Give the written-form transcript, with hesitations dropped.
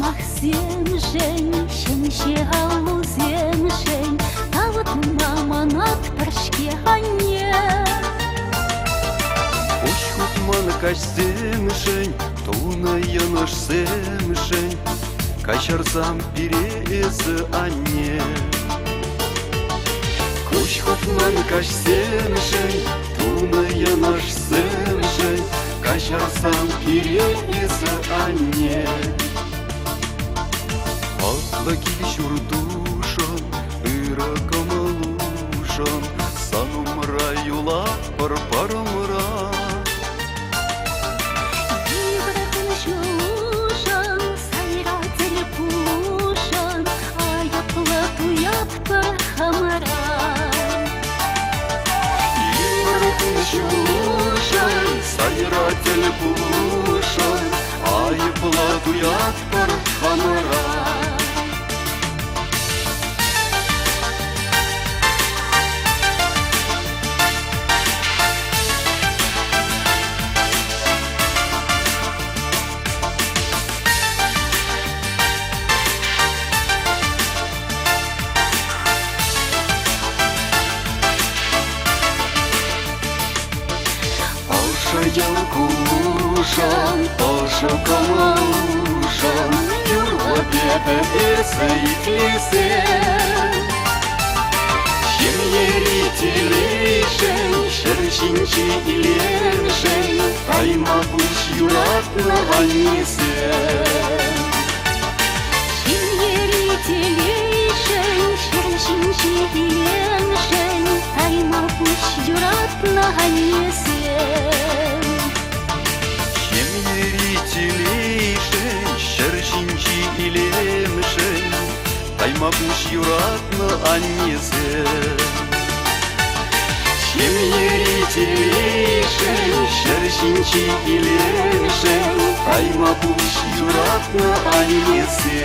мах земшень, шенше алу земшень, тават маманат паршке ане. Ош хутман каш земшень, туна яныш земшень, качарсам пирезы ане. Ош хутман каш земшень, туна яныш земшень, качарсам пирезы ане. Atla gidiş urduşan, Irak'a maluşan, Sanımra yola parparamra. Ибрахын жушан, сайра телепушан, аяплы туяпты хамара. Irak'ın şuşan, sayra telpuşan, Ayıpla duyat parparamra. Ялкушан, пошукалушан, Юрла беда эса и клесе. Шемьери телешен, шершинчи илешен, Тайма буш юратна анесе. Шемьери телешен, шершинчи илешен, Тайма буш юратна анесе. Телишен, шершинчи илемшен, Тайма буш юратна аннесе. Шемьери телишен, шершинчи илемшен, Тайма буш юратна аннесе.